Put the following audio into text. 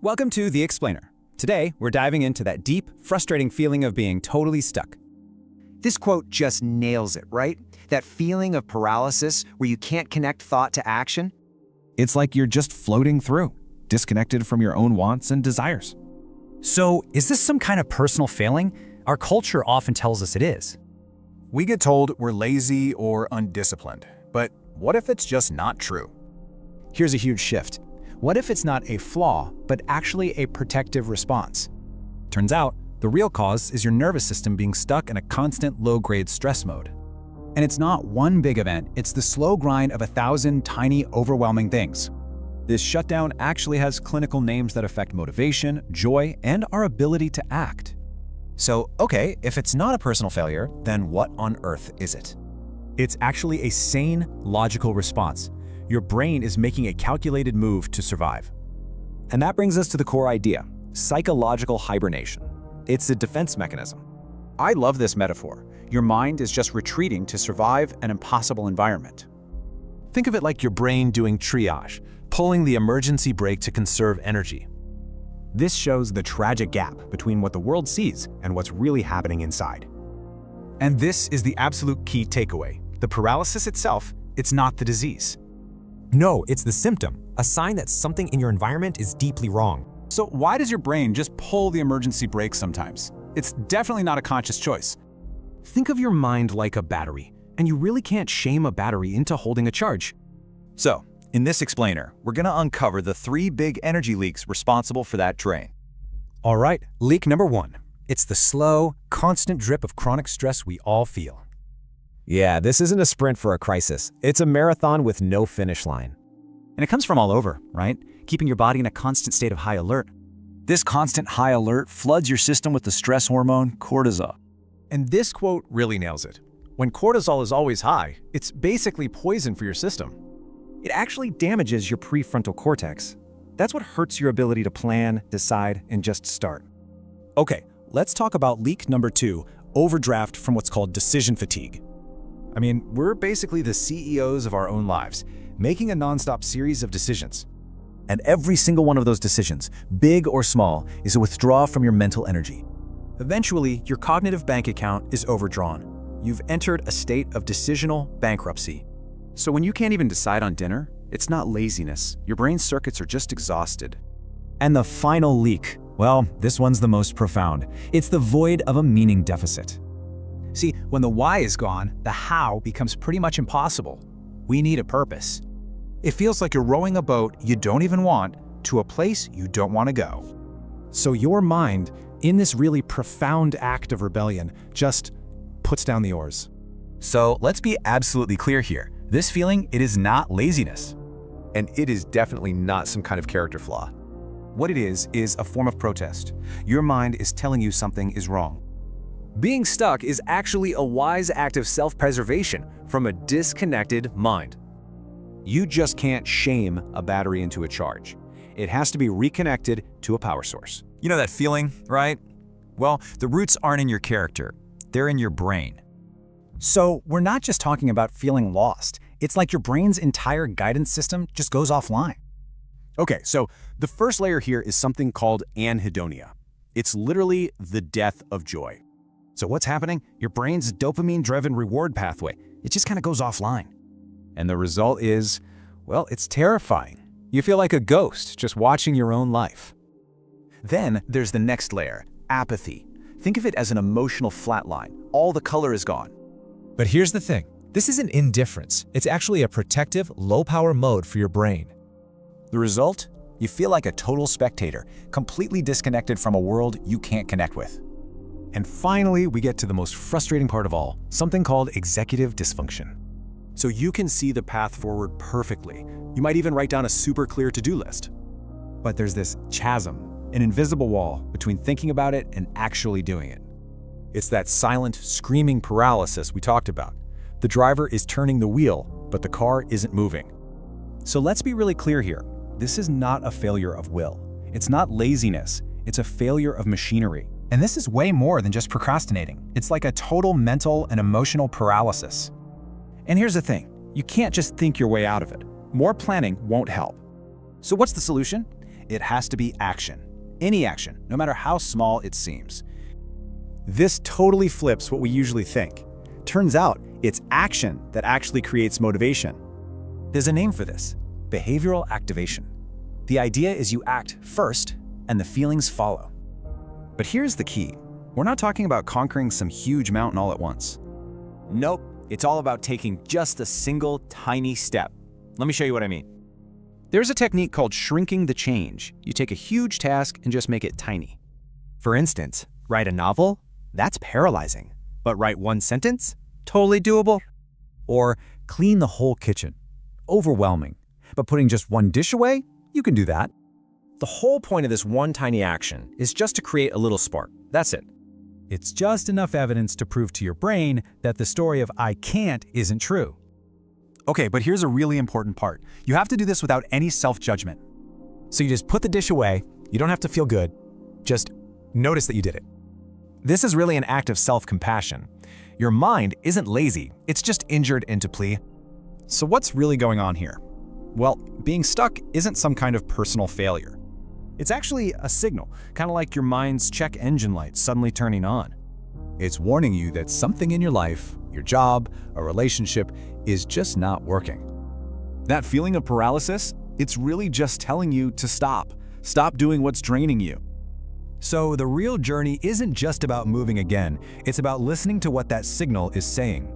Welcome to The Explainer. Today, we're diving into that deep, frustrating feeling of being totally stuck. This quote just nails it, right? That feeling of paralysis where you can't connect thought to action. It's like you're just floating through, disconnected from your own wants and desires. So, is this some kind of personal failing? Our culture often tells us it is. We get told we're lazy or undisciplined, but what if it's just not true? Here's a huge shift. What if it's not a flaw, but actually a protective response? Turns out, the real cause is your nervous system being stuck in a constant low-grade stress mode. And it's not one big event, it's the slow grind of 1,000 tiny, overwhelming things. This shutdown actually has clinical names that affect motivation, joy, and our ability to act. So, okay, if it's not a personal failure, then what on earth is it? It's actually a sane, logical response. Your brain is making a calculated move to survive. And that brings us to the core idea, psychological hibernation. It's a defense mechanism. I love this metaphor. Your mind is just retreating to survive an impossible environment. Think of it like your brain doing triage, pulling the emergency brake to conserve energy. This shows the tragic gap between what the world sees and what's really happening inside. And this is the absolute key takeaway. The paralysis itself, it's not the disease. No, it's the symptom, a sign that something in your environment is deeply wrong. So why does your brain just pull the emergency brake sometimes? It's definitely not a conscious choice. Think of your mind like a battery, and you really can't shame a battery into holding a charge. So, in this explainer, we're going to uncover the 3 big energy leaks responsible for that drain. All right, leak number 1. It's the slow, constant drip of chronic stress we all feel. Yeah, this isn't a sprint for a crisis. It's a marathon with no finish line. And it comes from all over, right? Keeping your body in a constant state of high alert. This constant high alert floods your system with the stress hormone cortisol. And this quote really nails it. When cortisol is always high, it's basically poison for your system. It actually damages your prefrontal cortex. That's what hurts your ability to plan, decide, and just start. Okay, let's talk about leak number 2, overdraft from what's called decision fatigue. I mean, we're basically the CEOs of our own lives, making a nonstop series of decisions. And every single one of those decisions, big or small, is a withdrawal from your mental energy. Eventually, your cognitive bank account is overdrawn. You've entered a state of decisional bankruptcy. So when you can't even decide on dinner, it's not laziness. Your brain's circuits are just exhausted. And the final leak, well, this one's the most profound. It's the void of a meaning deficit. See, when the why is gone, the how becomes pretty much impossible. We need a purpose. It feels like you're rowing a boat you don't even want to a place you don't want to go. So your mind, in this really profound act of rebellion, just puts down the oars. So let's be absolutely clear here. This feeling, it is not laziness. And it is definitely not some kind of character flaw. What it is a form of protest. Your mind is telling you something is wrong. Being stuck is actually a wise act of self-preservation from a disconnected mind. You just can't shame a battery into a charge. It has to be reconnected to a power source. You know that feeling, right? Well, the roots aren't in your character. They're in your brain. So, we're not just talking about feeling lost. It's like your brain's entire guidance system just goes offline. Okay, so the first layer here is something called anhedonia. It's literally the death of joy. So what's happening? Your brain's dopamine-driven reward pathway, it just kind of goes offline. And the result is, well, it's terrifying. You feel like a ghost just watching your own life. Then there's the next layer, apathy. Think of it as an emotional flatline. All the color is gone. But here's the thing. This isn't indifference. It's actually a protective, low-power mode for your brain. The result? You feel like a total spectator, completely disconnected from a world you can't connect with. And finally, we get to the most frustrating part of all, something called executive dysfunction. So you can see the path forward perfectly. You might even write down a super clear to-do list. But there's this chasm, an invisible wall between thinking about it and actually doing it. It's that silent, screaming paralysis we talked about. The driver is turning the wheel, but the car isn't moving. So let's be really clear here. This is not a failure of will. It's not laziness. It's a failure of machinery. And this is way more than just procrastinating. It's like a total mental and emotional paralysis. And here's the thing. You can't just think your way out of it. More planning won't help. So what's the solution? It has to be action. Any action, no matter how small it seems. This totally flips what we usually think. Turns out, it's action that actually creates motivation. There's a name for this: behavioral activation. The idea is you act first, and the feelings follow. But here's the key. We're not talking about conquering some huge mountain all at once. Nope, it's all about taking just a single tiny step. Let me show you what I mean. There's a technique called shrinking the change. You take a huge task and just make it tiny. For instance, write a novel? That's paralyzing. But write one sentence? Totally doable. Or clean the whole kitchen. Overwhelming. But putting just one dish away? You can do that. The whole point of this one tiny action is just to create a little spark. That's it. It's just enough evidence to prove to your brain that the story of I can't isn't true. Okay, but here's a really important part. You have to do this without any self-judgment. So you just put the dish away. You don't have to feel good. Just notice that you did it. This is really an act of self-compassion. Your mind isn't lazy, it's just injured into plea. So what's really going on here? Well, being stuck isn't some kind of personal failure. It's actually a signal, kind of like your mind's check engine light suddenly turning on. It's warning you that something in your life, your job, a relationship, is just not working. That feeling of paralysis, it's really just telling you to stop. Stop doing what's draining you. So the real journey isn't just about moving again, it's about listening to what that signal is saying.